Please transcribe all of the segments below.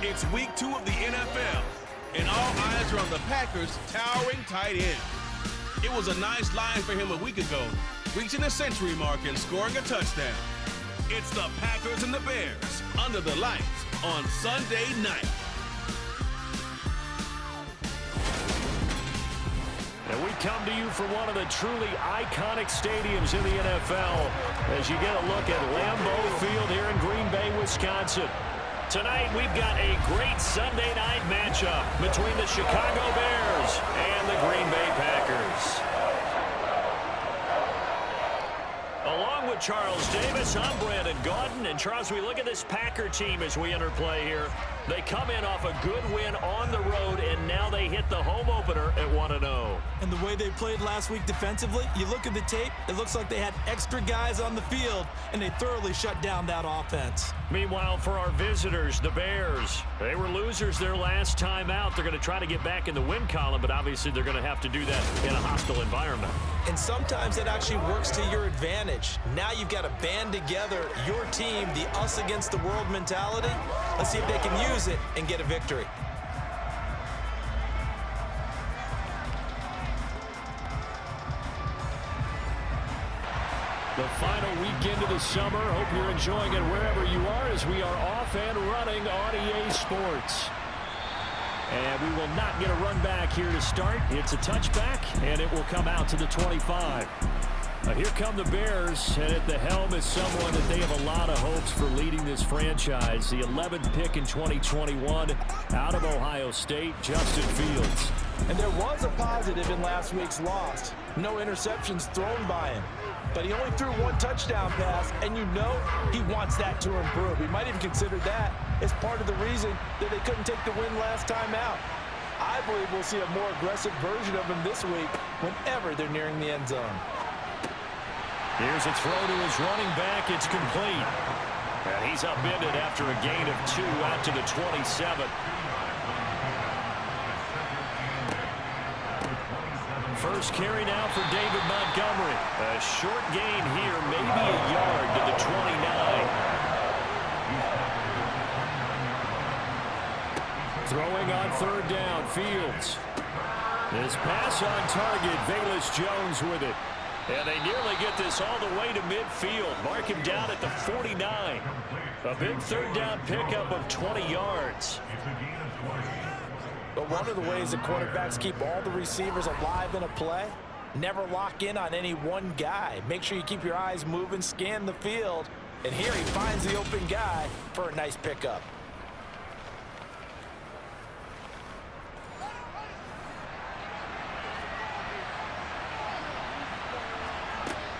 It's week 2 of the NFL, and all eyes are on the Packers' towering tight end. It was a nice line for him a week ago, reaching the century mark and scoring a touchdown. It's the Packers and the Bears under the lights on Sunday night. And we come to you from one of the truly iconic stadiums in the NFL as you get a look at Lambeau Field here in Green Bay, Wisconsin. Tonight we've got a great Sunday night matchup between the Chicago Bears and the Green Bay Packers. Along with Charles Davis, I'm Brandon Gaudin. And Charles, we look at this Packer team as we enter play here. They come in off a good win on the road, and now they hit the home opener at 1-0. And the way they played last week defensively, you look at the tape, it looks like they had extra guys on the field, and they thoroughly shut down that offense. Meanwhile, for our visitors, the Bears, they were losers their last time out. They're going to try to get back in the win column, but obviously they're going to have to do that in a hostile environment. And sometimes that actually works to your advantage. Now you've got to band together your team, the us against the world mentality. Let's see if they can use it and get a victory. The final weekend of the summer. Hope you're enjoying it wherever you are as we are off and running on EA Sports. And we will not get a run back here to start. It's a touchback, and it will come out to the 25. Here come the Bears, and at the helm is someone that they have a lot of hopes for leading this franchise. The 11th pick in 2021 out of Ohio State, Justin Fields. And there was a positive in last week's loss. No interceptions thrown by him. But he only threw one touchdown pass, and you know he wants that to improve. He might even consider that as part of the reason that they couldn't take the win last time out. I believe we'll see a more aggressive version of him this week whenever they're nearing the end zone. Here's a throw to his running back. It's complete. And he's upended after a gain of 2 out to the 27. First carry now for David Montgomery. A short gain here, maybe a yard to the 29. Throwing on third down, Fields. This pass on target, Velus Jones with it. And they nearly get this all the way to midfield. Mark him down at the 49. A big third down pickup of 20 yards. But one of the ways that quarterbacks keep all the receivers alive in a play, never lock in on any one guy. Make sure you keep your eyes moving, scan the field. And here he finds the open guy for a nice pickup.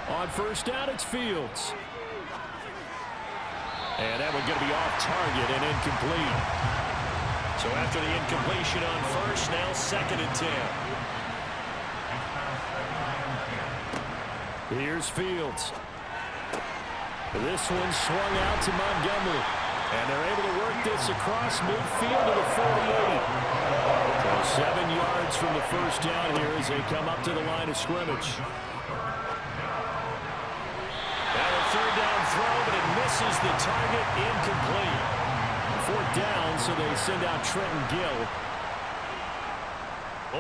On first down, it's Fields. And that one's going to be off target and incomplete. So after the incompletion on first, now 2nd and 10. Here's Fields. This one swung out to Montgomery. And they're able to work this across midfield to the 48. So 7 yards from the first down here as they come up to the line of scrimmage. Third down throw, but it misses the target, incomplete. 4th down, so they send out Trenton Gill.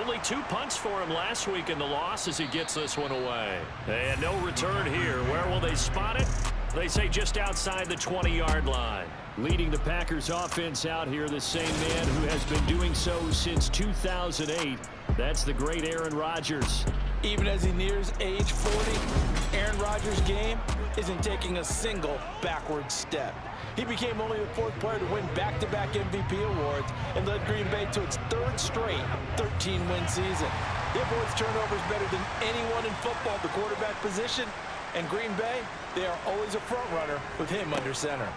Only 2 punts for him last week in the loss as he gets this one away. And no return here. Where will they spot it? They say just outside the 20-yard line. Leading the Packers offense out here, the same man who has been doing so since 2008. That's the great Aaron Rodgers. Even as he nears age 40, Aaron Rodgers' game isn't taking a single backward step. He became only the 4th player to win back-to-back MVP awards and led Green Bay to its 3rd straight 13-win season. He avoids turnovers better than anyone in football at the quarterback position, and Green Bay, they are always a front runner with him under center.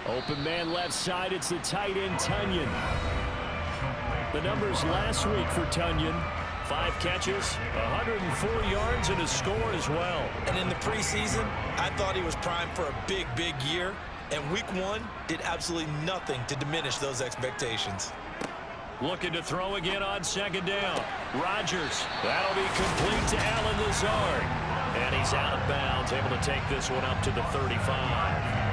Open man left side, it's the tight end Tunyon. The numbers last week for Tunyon. 5 catches, 104 yards, and a score as well. And in the preseason, I thought he was primed for a big, big year. And week 1 did absolutely nothing to diminish those expectations. Looking to throw again on 2nd down. Rodgers, that'll be complete to Allen Lazard. And he's out of bounds, able to take this one up to the 35.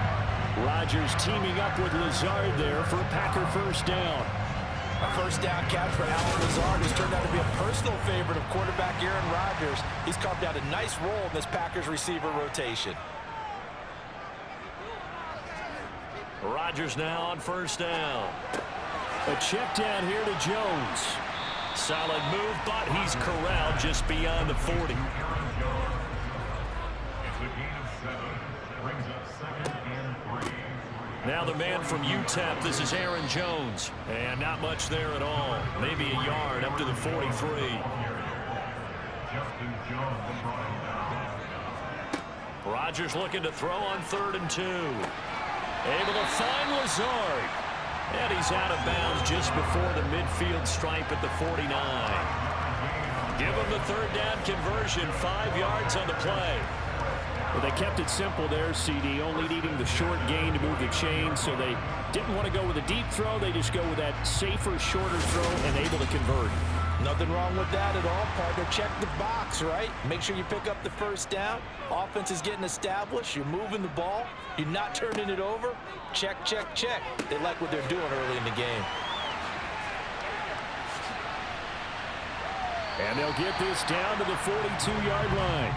Rodgers teaming up with Lazard there for a Packer first down. A first down catch for Allen Lazard has turned out to be a personal favorite of quarterback Aaron Rodgers. He's carved out a nice role in this Packers receiver rotation. Rodgers now on first down. A check down here to Jones. Solid move, but he's corralled just beyond the 40. Now the man from UTEP, this is Aaron Jones. And not much there at all. Maybe a yard up to the 43. Rodgers looking to throw on 3rd and 2. Able to find Lazard. And he's out of bounds just before the midfield stripe at the 49. Give him the 3rd down conversion, 5 yards on the play. Well, they kept it simple there, CD, only needing the short gain to move the chain, so they didn't want to go with a deep throw. They just go with that safer, shorter throw and able to convert. Nothing wrong with that at all, partner. Check the box, right? Make sure you pick up the first down. Offense is getting established. You're moving the ball. You're not turning it over. Check, check, check. They like what they're doing early in the game. And they'll get this down to the 42-yard line.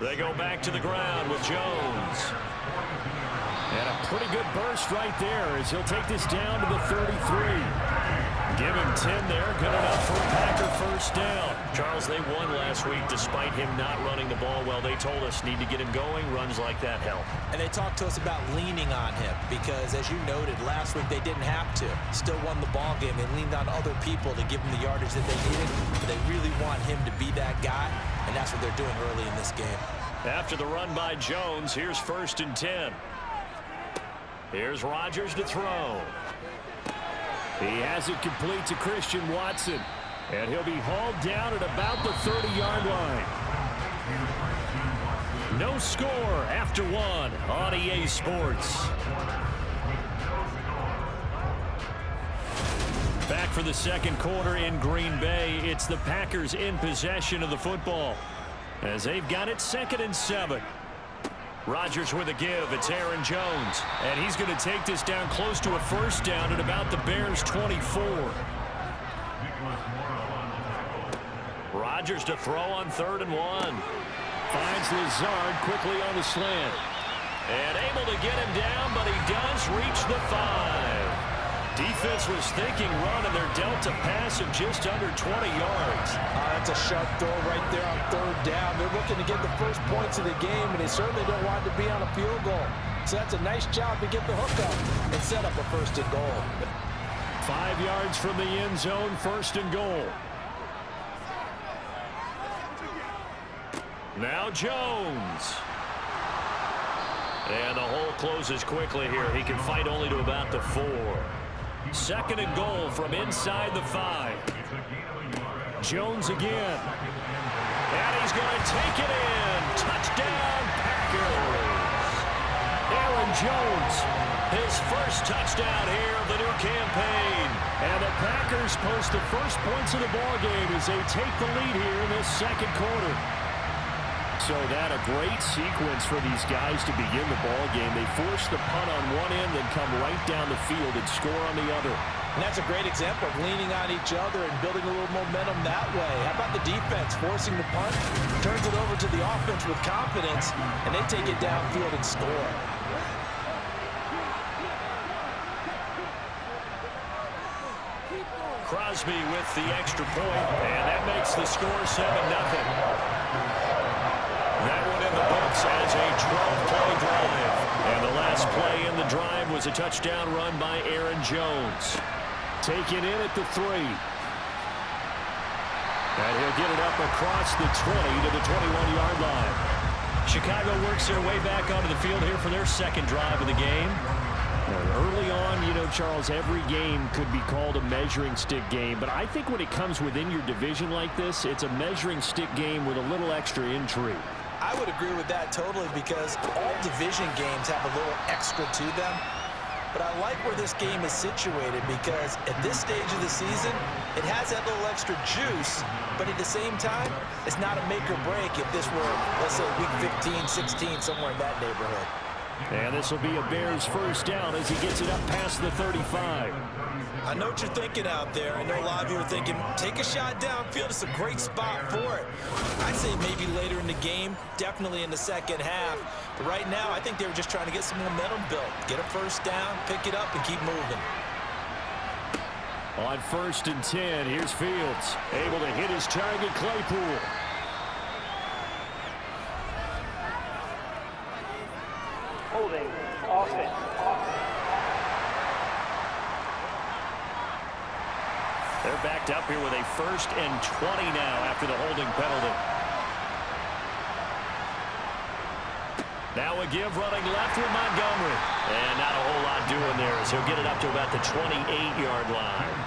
They go back to the ground with Jones. And a pretty good burst right there as he'll take this down to the 33. Give him 10 there. Good enough for a Packer first down. Charles, they won last week despite him not running the ball well. They told us need to get him going. Runs like that help. And they talked to us about leaning on him because, as you noted, last week they didn't have to. Still won the ball game. They leaned on other people to give him the yardage that they needed. But they really want him to be that guy, and that's what they're doing early in this game. After the run by Jones, here's 1st and 10. Here's Rodgers to throw. He has it complete to Christian Watson. And he'll be hauled down at about the 30-yard line. No score after 1 on EA Sports. Back for the second quarter in Green Bay. It's the Packers in possession of the football as they've got it 2nd and 7. Rodgers with a give. It's Aaron Jones. And he's going to take this down close to a first down at about the Bears' 24. Rodgers to throw on 3rd and 1. Finds Lazard quickly on the slant. And able to get him down, but he does reach the 5. Defense was thinking run, and they're dealt a pass of just under 20 yards. That's a sharp throw right there on 3rd down. They're looking to get the first points of the game, and they certainly don't want to be on a field goal. So that's a nice job to get the hook up and set up a 1st and goal. 5 yards from the end zone, 1st and goal. Now Jones. And the hole closes quickly here. He can fight only to about the 4. 2nd and goal from inside the 5. Jones again. And he's going to take it in. Touchdown, Packers. Aaron Jones. His first touchdown here of the new campaign. And the Packers post the first points of the ballgame as they take the lead here in this second quarter. So that a great sequence for these guys to begin the ball game. They force the punt on one end, then come right down the field and score on the other. And that's a great example of leaning on each other and building a little momentum that way. How about the defense forcing the punt, turns it over to the offense with confidence, and they take it downfield and score. Crosby with the extra point, and that makes the score 7-0. That one in the books as a 12-play drive. And the last play in the drive was a touchdown run by Aaron Jones. Taken in at the 3. And he'll get it up across the 20 to the 21-yard line. Chicago works their way back onto the field here for their second drive of the game. Early on, you know, Charles, every game could be called a measuring stick game. But I think when it comes within your division like this, it's a measuring stick game with a little extra intrigue. I would agree with that totally because all division games have a little extra to them. but I like where this game is situated because at this stage of the season, it has that little extra juice, but at the same time, it's not a make or break if this were, let's say, week 15, 16, somewhere in that neighborhood. And this will be a Bears first down as he gets it up past the 35. I know what you're thinking out there. I know a lot of you are thinking, take a shot downfield. It's a great spot for it. I'd say maybe later in the game, definitely in the second half. But right now, I think they were just trying to get some momentum built. Get a first down, pick it up, and keep moving. On 1st and 10, here's Fields. Able to hit his target, Claypool. Holding offense. They're backed up here with a 1st and 20 now after the holding penalty. Now a give running left with Montgomery. And not a whole lot doing there as he'll get it up to about the 28-yard line.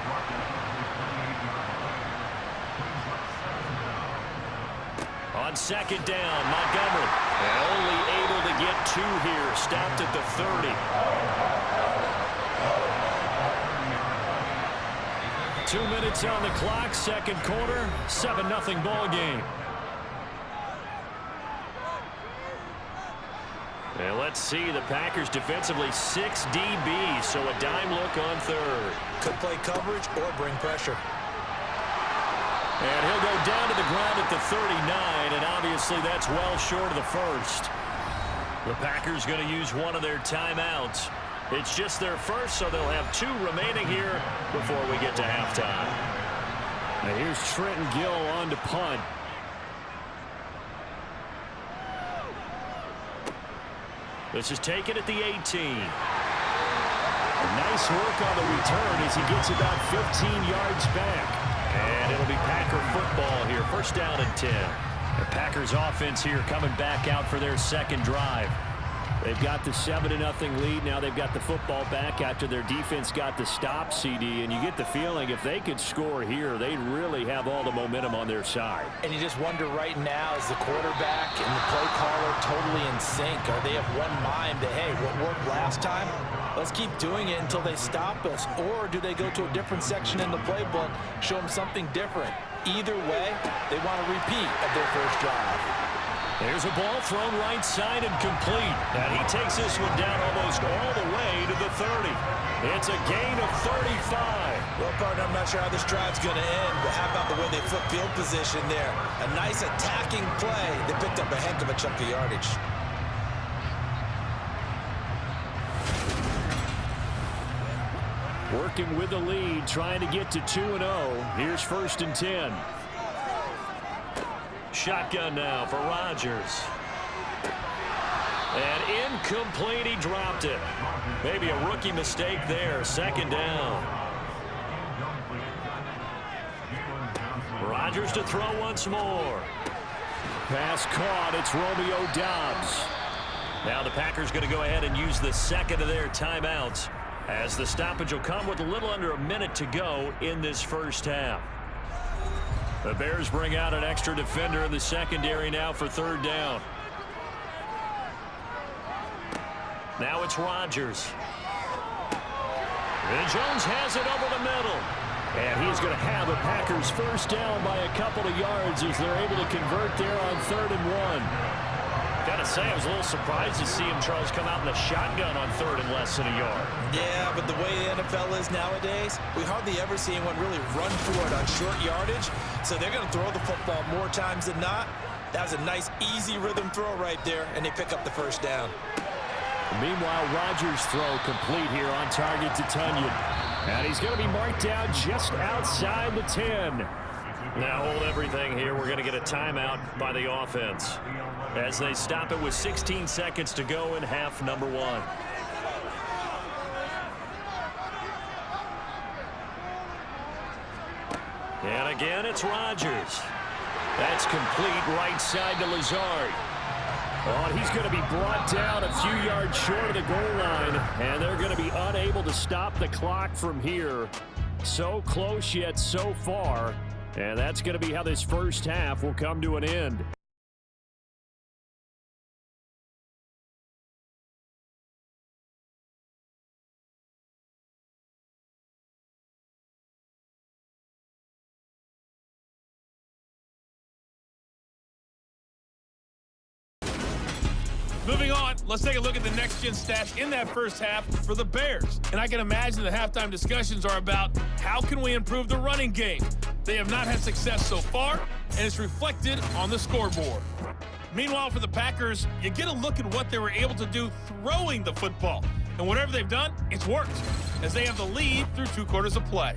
On 2nd down, Montgomery. Only able to get 2 here. Stopped at the 30. 2 minutes on the clock, 2nd quarter, 7-0 ball game. And let's see, the Packers defensively 6 DBs, so a dime look on 3rd. Could play coverage or bring pressure. And he'll go down to the ground at the 39, and obviously that's well short of the 1st. The Packers going to use one of their timeouts. It's just their first, so they'll have 2 remaining here before we get to halftime. Now here's Trenton Gill on to punt. This is taken at the 18. Nice work on the return as he gets about 15 yards back. And it'll be Packer football here. 1st down and 10. The Packers offense here coming back out for their 2nd drive. They've got the 7-0 lead. Now they've got the football back after their defense got the stop, CD. And you get the feeling if they could score here, they'd really have all the momentum on their side. And you just wonder right now, is the quarterback and the play caller totally in sync? Are they of one mind that, hey, what worked last time? Let's keep doing it until they stop us. Or do they go to a different section in the playbook, show them something different? Either way, they want a repeat of their first drive. There's a ball thrown right side and complete. And he takes this one down almost all the way to the 30. It's a gain of 35. Well, partner, I'm not sure how this drive's going to end, but how about the way they flip field position there? A nice attacking play. They picked up a heck of a chunk of yardage. Working with the lead, trying to get to 2-0. Here's 1st and 10. Shotgun now for Rodgers. And incomplete, he dropped it. Maybe a rookie mistake there. 2nd down. Rodgers to throw once more. Pass caught. It's Romeo Doubs. Now the Packers going to go ahead and use the 2nd of their timeouts, as the stoppage will come with a little under a minute to go in this first half. The Bears bring out an extra defender in the secondary now for 3rd down. Now it's Rodgers. And Jones has it over the middle. And he's going to have a Packers first down by a couple of yards as they're able to convert there on 3rd and 1. Gotta say, I was a little surprised to see him, Charles, come out in a shotgun on 3rd and less than a yard. Yeah, but the way the NFL is nowadays, we hardly ever see anyone really run for it on short yardage. So they're going to throw the football more times than not. That was a nice, easy rhythm throw right there, and they pick up the first down. Meanwhile, Rodgers' throw complete here on target to Tunyon. And he's going to be marked down just outside the 10. Now hold everything here. We're going to get a timeout by the offense as they stop it with 16 seconds to go in half number 1. And again, it's Rodgers. That's complete right side to Lazard. Oh, he's going to be brought down a few yards short of the goal line, and they're going to be unable to stop the clock from here. So close yet so far, and that's going to be how this first half will come to an end. Moving on, let's take a look at the next-gen stats in that first half for the Bears. And I can imagine the halftime discussions are about how can we improve the running game. They have not had success so far, and it's reflected on the scoreboard. Meanwhile, for the Packers, you get a look at what they were able to do throwing the football. And whatever they've done, it's worked, as they have the lead through 2 quarters of play.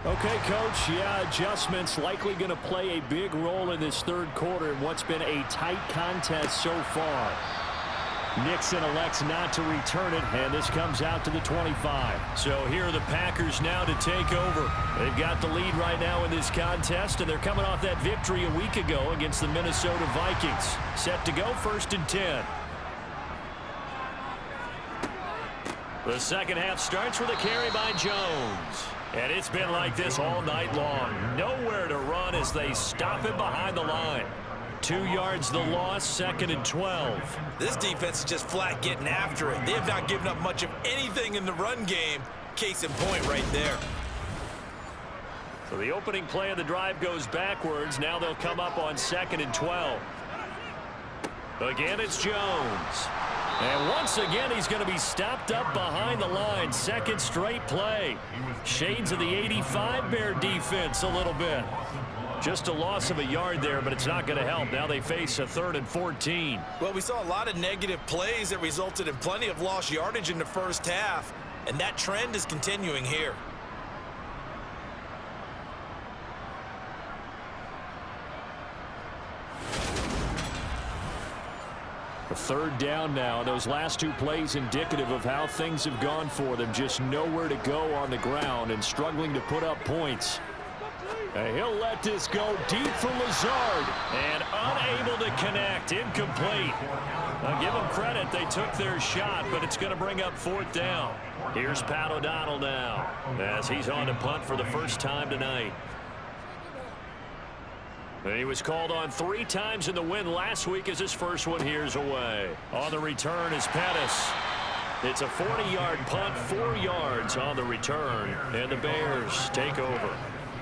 Okay, Coach, adjustments likely going to play a big role in this third quarter in what's been a tight contest so far. Nixon elects not to return it, and this comes out to the 25. So here are the Packers now to take over. They've got the lead right now in this contest, and they're coming off that victory a week ago against the Minnesota Vikings. Set to go, 1st and 10. The second half starts with a carry by Jones. And it's been like this all night long. Nowhere to run as they stop him behind the line. 2 yards the loss, 2nd and 12. This defense is just flat getting after it. They have not given up much of anything in the run game. Case in point right there. So the opening play of the drive goes backwards. Now they'll come up on 2nd and 12. Again, it's Jones. And once again, he's going to be stopped up behind the line. 2nd straight play. Shades of the 85 Bear defense a little bit. Just a loss of a yard there, but it's not going to help. Now they face a 3rd and 14. Well, we saw a lot of negative plays that resulted in plenty of lost yardage in the first half, and that trend is continuing here. A 3rd down now. Those last 2 plays indicative of how things have gone for them. Just nowhere to go on the ground and struggling to put up points. And he'll let this go deep for Lazard. And unable to connect. Incomplete. I'll give them credit. They took their shot, but it's going to bring up 4th down. Here's Pat O'Donnell now as he's on to punt for the first time tonight. And he was called on 3 times in the win last week as his first one here's away. On the return is Pettis. It's a 40-yard punt, 4 yards on the return, and the Bears take over.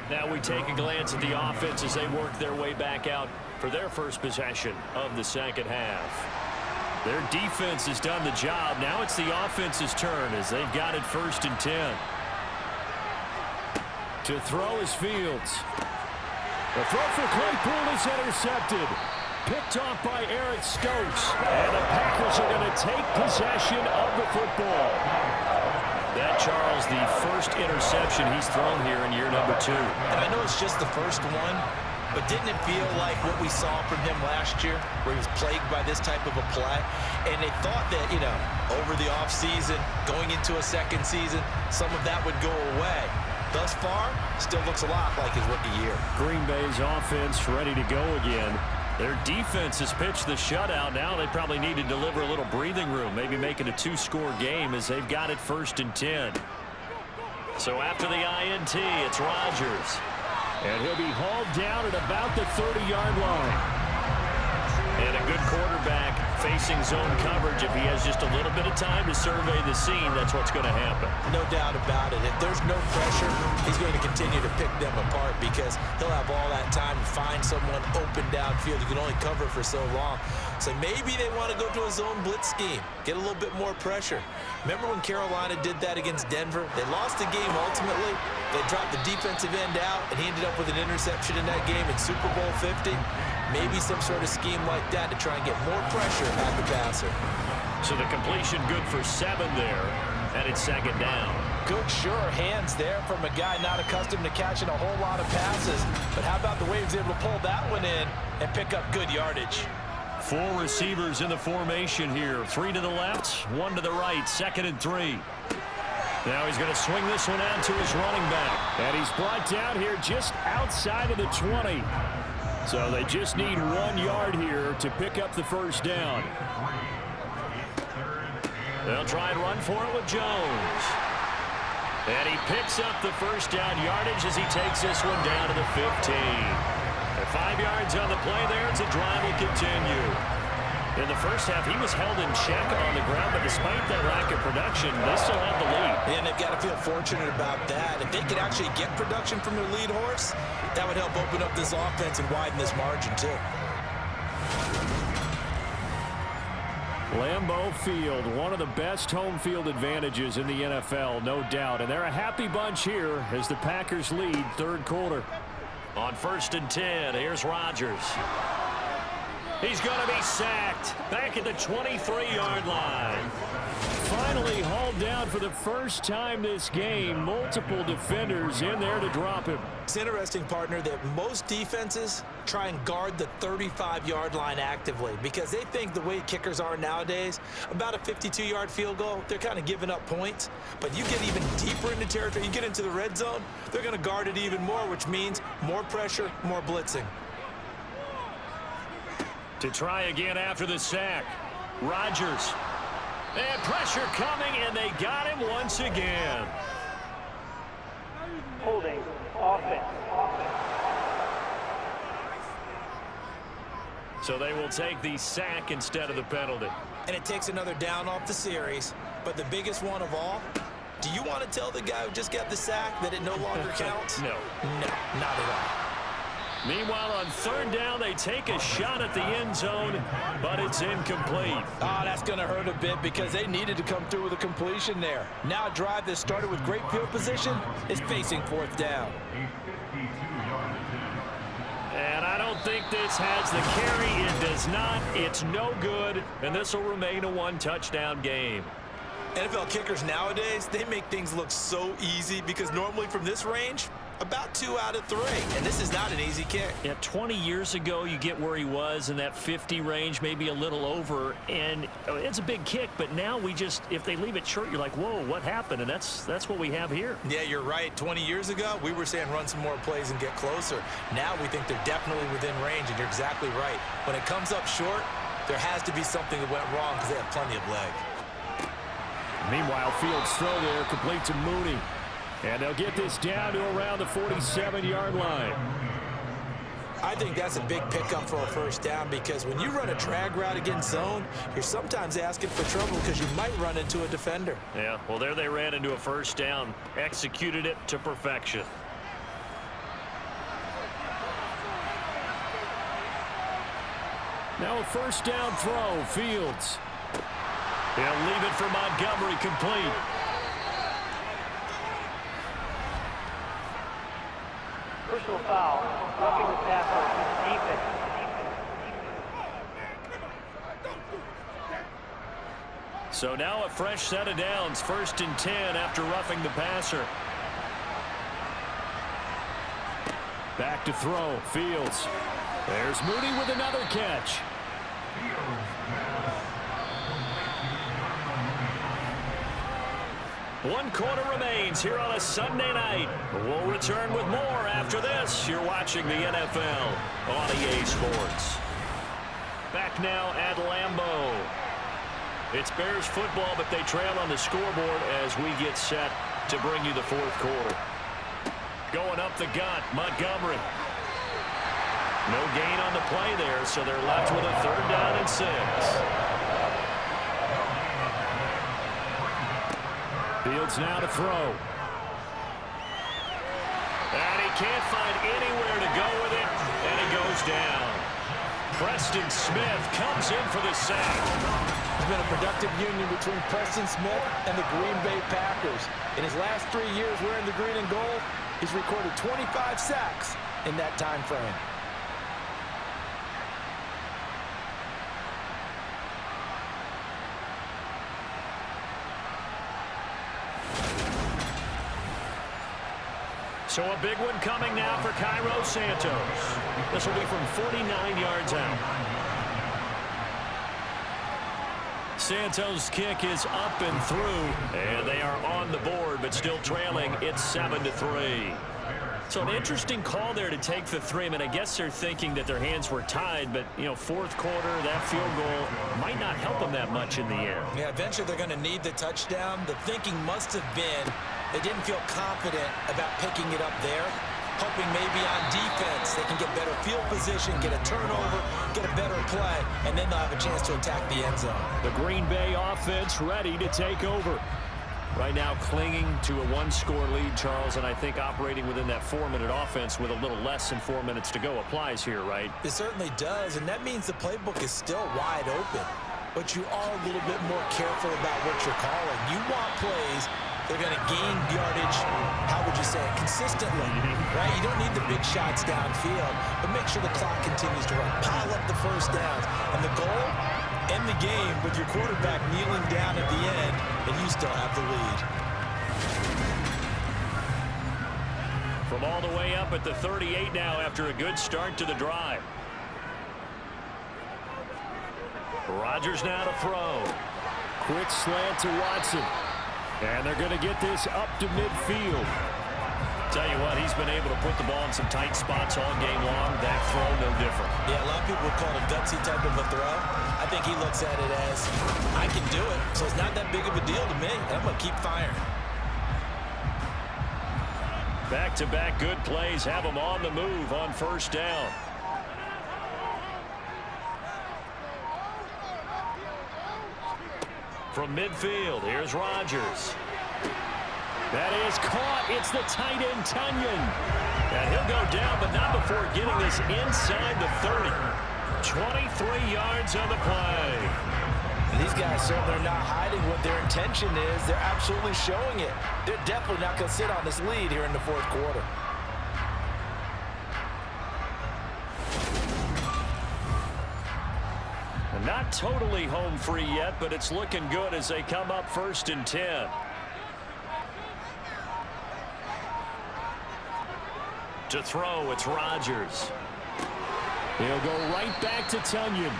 Now we take a glance at the offense as they work their way back out for their first possession of the second half. Their defense has done the job. Now it's the offense's turn as they've got it 1st and 10. To throw is Fields. The throw for Claypool is intercepted. Picked off by Eric Stokes. And the Packers are going to take possession of the football. That, Charles, the first interception he's thrown here in year number 2. And I know it's just the first one, but didn't it feel like what we saw from him last year, where he was plagued by this type of a play? And they thought that, over the offseason, going into a second season, some of that would go away. Thus far, still looks a lot like his rookie year. Green Bay's offense ready to go again. Their defense has pitched the shutout. Now they probably need to deliver a little breathing room, maybe make it a 2-score game as they've got it 1st and 10. So after the INT, it's Rodgers. And he'll be hauled down at about the 30-yard line. And a good quarterback facing zone coverage. If he has just a little bit of time to survey the scene, that's what's going to happen. No doubt about it. If there's no pressure, he's going to continue to pick them apart because he'll have all that time to find someone open downfield. He can only cover for so long. So maybe they want to go to a zone blitz scheme, get a little bit more pressure. Remember when Carolina did that against Denver? They lost the game ultimately. They dropped the defensive end out, and he ended up with an interception in that game in Super Bowl 50. Maybe some sort of scheme like that to try and get more pressure at the passer. So the completion good for 7 there, and it's 2nd down. Good, sure hands there from a guy not accustomed to catching a whole lot of passes. But how about the way he was able to pull that one in and pick up good yardage? 4 receivers in the formation here. 3 to the left, 1 to the right. 2nd and 3. Now he's going to swing this one out to his running back. And he's brought down here just outside of the 20. So they just need 1 yard here to pick up the first down. They'll try and run for it with Jones. And he picks up the first down yardage as he takes this one down to the 15. And 5 yards on the play there. It's a drive will continue. In the first half, he was held in check on the ground, but despite that lack of production, they still have the lead. And they've got to feel fortunate about that. If they could actually get production from their lead horse, that would help open up this offense and widen this margin too. Lambeau Field, one of the best home field advantages in the NFL, no doubt. And they're a happy bunch here as the Packers lead third quarter. On 1st and 10, here's Rodgers. He's going to be sacked back at the 23-yard line. Finally hauled down for the first time this game. Multiple defenders in there to drop him. It's interesting, partner, that most defenses try and guard the 35-yard line actively because they think the way kickers are nowadays, about a 52-yard field goal, they're kind of giving up points. But you get even deeper into territory, you get into the red zone, they're going to guard it even more, which means more pressure, more blitzing. To try again after the sack, Rodgers. And pressure coming, and they got him once again. Holding offense. So they will take the sack instead of the penalty. And it takes another down off the series. But the biggest one of all, do you want to tell the guy who just got the sack that it no longer counts? No. No, not at all. Meanwhile, on 3rd down, they take a shot at the end zone, but it's incomplete. Oh, that's going to hurt a bit because they needed to come through with a completion there. Now a drive that started with great field position is facing 4th down. And I don't think this has the carry. It does not. It's no good, and this will remain a 1-touchdown game. NFL kickers nowadays, they make things look so easy because normally from this range, about 2 out of 3, and this is not an easy kick. Yeah, 20 years ago, you get where he was in that 50 range, maybe a little over, and it's a big kick, but now we just, if they leave it short, you're like, whoa, what happened? And that's what we have here. Yeah, you're right. 20 years ago, we were saying run some more plays and get closer. Now we think they're definitely within range, and you're exactly right. When it comes up short, there has to be something that went wrong because they have plenty of leg. Meanwhile, Fields throw there, complete to Mooney. And they'll get this down to around the 47-yard line. I think that's a big pickup for a 1st down because when you run a drag route against zone, you're sometimes asking for trouble because you might run into a defender. Yeah, well, there they ran into a 1st down, executed it to perfection. Now a 1st down throw, Fields. He'll leave it for Montgomery, complete. Personal foul. Roughing the passer. Defense. So now a fresh set of downs. 1st and 10 after roughing the passer. Back to throw, Fields. There's Mooney with another catch. One quarter remains here on a Sunday night. We'll return with more after this. You're watching the NFL on EA Sports. Back now at Lambeau. It's Bears football, but they trail on the scoreboard as we get set to bring you the 4th quarter. Going up the gut, Montgomery. No gain on the play there, so they're left with a 3rd down and 6. Fields now to throw. And he can't find anywhere to go with it, and he goes down. Preston Smith comes in for the sack. There's been a productive union between Preston Smith and the Green Bay Packers. In his last 3 years wearing the green and gold, he's recorded 25 sacks in that time frame. So a big one coming now for Cairo Santos. This will be from 49 yards out. Santos' kick is up and through, and they are on the board, but still trailing. It's 7-3. So an interesting call there to take the 3. I mean, I guess they're thinking that their hands were tied, but, you know, 4th quarter, that field goal might not help them that much in the end. Yeah, eventually they're going to need the touchdown. The thinking must have been they didn't feel confident about picking it up there, hoping maybe on defense they can get better field position, get a turnover, get a better play, and then they'll have a chance to attack the end zone. The Green Bay offense ready to take over. Right now clinging to a 1-score lead, Charles, and I think operating within that 4-minute offense with a little less than 4 minutes to go applies here, right? It certainly does, and that means the playbook is still wide open. but you are a little bit more careful about what you're calling. You want plays that are going to gain yardage, how would you say it, consistently, right? You don't need the big shots downfield, but make sure the clock continues to run. Pile up the first downs. And the goal, end the game with your quarterback kneeling down at the end, and you still have the lead. From all the way up at the 38 now after a good start to the drive. Rodgers now to throw. Quick slant to Watson. And they're going to get this up to midfield. Tell you what, he's been able to put the ball in some tight spots all game long. That throw, no different. Yeah, a lot of people would call it a gutsy type of a throw. I think he looks at it as, I can do it, so it's not that big of a deal to me. I'm going to keep firing. Back-to-back good plays have them on the move on first down. From midfield, here's Rodgers. That is caught. It's the tight end, Tunyon. And he'll go down, but not before getting this inside the 30. 23 yards on the play. And these guys certainly are not hiding what their intention is. They're absolutely showing it. They're definitely not going to sit on this lead here in the fourth quarter. Not totally home free yet, but it's looking good as they come up 1st and 10. To throw, it's Rodgers. He'll go right back to Tunyon.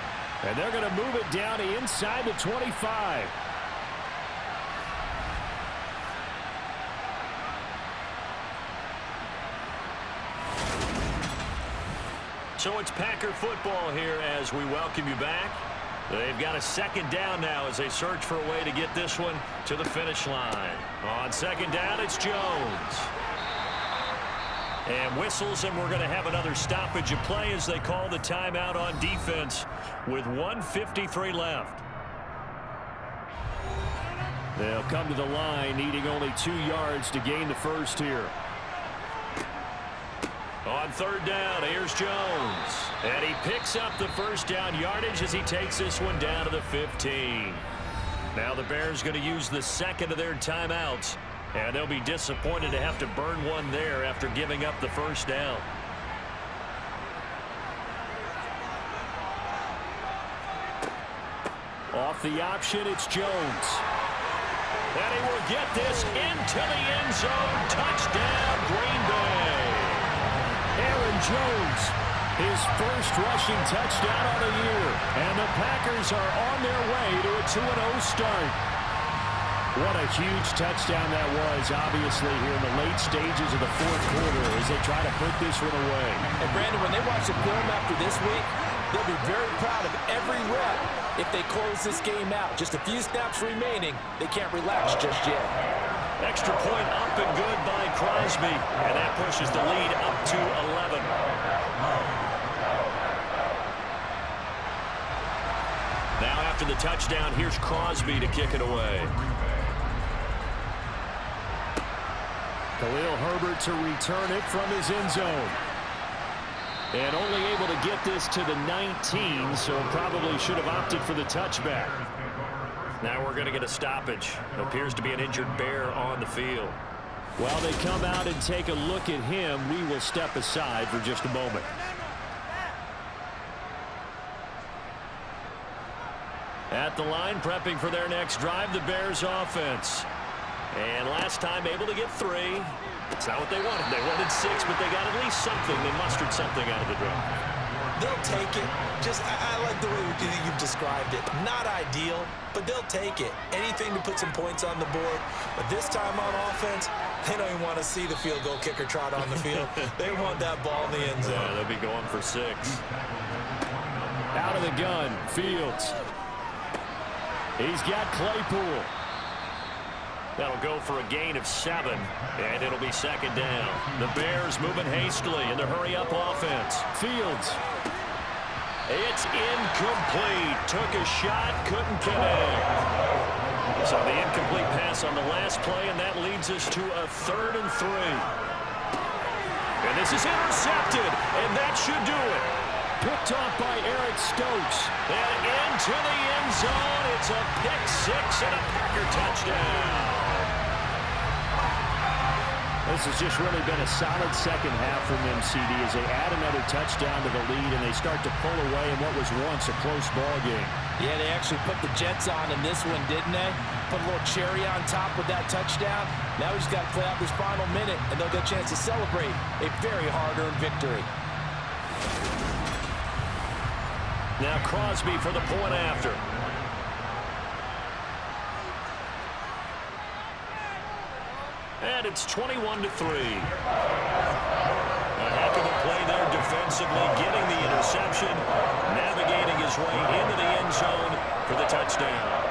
And they're going to move it down to inside the 25. So it's Packer football here as we welcome you back. They've got a second down now as they search for a way to get this one to the finish line. On second down, it's Jones. And whistles, and we're going to have another stoppage of play as they call the timeout on defense with 1:53 left. They'll come to the line, needing only 2 yards to gain the first here. On third down, here's Jones. And he picks up the first down yardage as he takes this one down to the 15. Now the Bears going to use the second of their timeouts. And they'll be disappointed to have to burn one there after giving up the first down. Off the option, it's Jones. And he will get this into the end zone. Touchdown, Green Bay. Aaron Jones, his first rushing touchdown of the year. And the Packers are on their way to a 2-0 start. What a huge touchdown that was, obviously, here in the late stages of the fourth quarter as they try to put this one away. And, Brandon, when they watch the film after this week, they'll be very proud of every rep if they close this game out. Just a few snaps remaining. They can't relax just yet. Extra point up and good by Crosby. And that pushes the lead up to 11. Now after the touchdown, here's Crosby to kick it away. Khalil Herbert to return it from his end zone. And only able to get this to the 19, so probably should have opted for the touchback. Now we're going to get a stoppage. Appears to be an injured Bear on the field. While they come out and take a look at him, we will step aside for just a moment. At the line, prepping for their next drive, the Bears offense. And last time able to get 3. It's not what they wanted. They wanted 6, but they got at least something. They mustered something out of the drive. They'll take it. I like the way you've described it. Not ideal, but they'll take it. Anything to put some points on the board. But this time on offense, they don't even want to see the field goal kicker trot on the field. They want that ball in the end zone. Yeah, they'll be going for 6. Out of the gun, Fields. He's got Claypool. That'll go for a gain of 7, and it'll be second down. The Bears moving hastily in the hurry-up offense. Fields. It's incomplete. Took a shot, couldn't connect. So the incomplete pass on the last play, and that leads us to a 3rd and 3. And this is intercepted, and that should do it. Picked off by Eric with Stokes. And into the end zone. It's a pick six and a Packer touchdown. This has just really been a solid second half from them, CD, as they add another touchdown to the lead and they start to pull away in what was once a close ball game. Yeah, they actually put the Jets on in this one, didn't they? Put a little cherry on top with that touchdown. Now we just got to play out this final minute, and they'll get a chance to celebrate a very hard-earned victory. Now Crosby for the point after. And it's 21-3. A heck of a play there defensively, getting the interception, navigating his way into the end zone for the touchdown.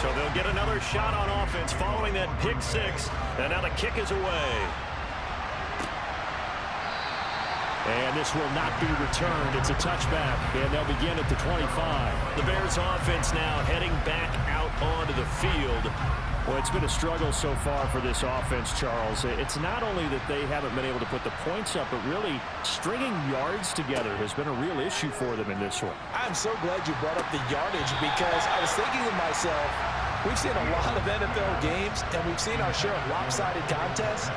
So they'll get another shot on offense following that pick six, and now the kick is away. And this will not be returned. It's a touchback, and they'll begin at the 25. The Bears offense now heading back out onto the field. Well, it's been a struggle so far for this offense, Charles. It's not only that they haven't been able to put the points up, but really stringing yards together has been a real issue for them in this one. I'm so glad you brought up the yardage, because I was thinking to myself, we've seen a lot of NFL games, and we've seen our share of lopsided contests,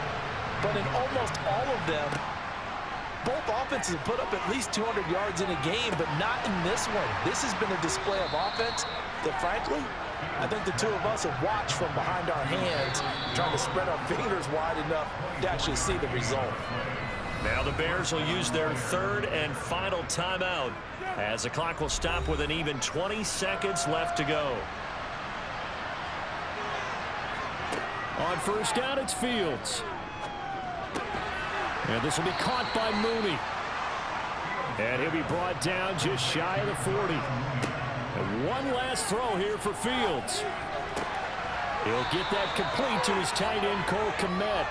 but in almost all of them, both offenses have put up at least 200 yards in a game, but not in this one. This has been a display of offense that, frankly, I think the two of us have watched from behind our hands, trying to spread our fingers wide enough to actually see the result. Now the Bears will use their third and final timeout, as the clock will stop with an even 20 seconds left to go. On first down, it's Fields. And this will be caught by Mooney. And he'll be brought down just shy of the 40. And one last throw here for Fields. He'll get that complete to his tight end, Cole Kmet.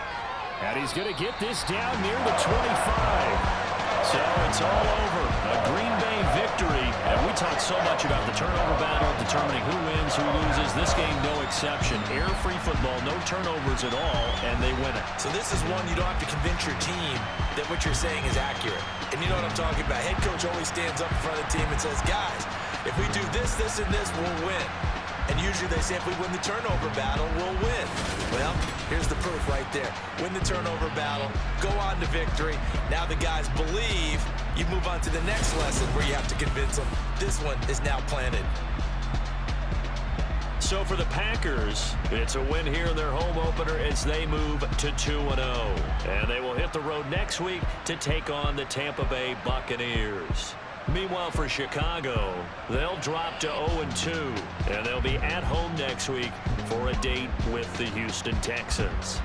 And he's going to get this down near the 25. So it's all over. A Green Bay victory. And we talked so much about the turnover battle, determining who wins, who loses. This game, no exception. Air-free football, no turnovers at all, and they win it. So this is one you don't have to convince your team that what you're saying is accurate. And you know what I'm talking about. Head coach always stands up in front of the team and says, guys, if we do this, this, and this, we'll win. And usually they say if we win the turnover battle, we'll win. Well, here's the proof right there. Win the turnover battle, go on to victory. Now the guys believe. You move on to the next lesson where you have to convince them. This one is now planted. So for the Packers, it's a win here in their home opener as they move to 2-0. And they will hit the road next week to take on the Tampa Bay Buccaneers. Meanwhile, for Chicago, they'll drop to 0-2, and they'll be at home next week for a date with the Houston Texans.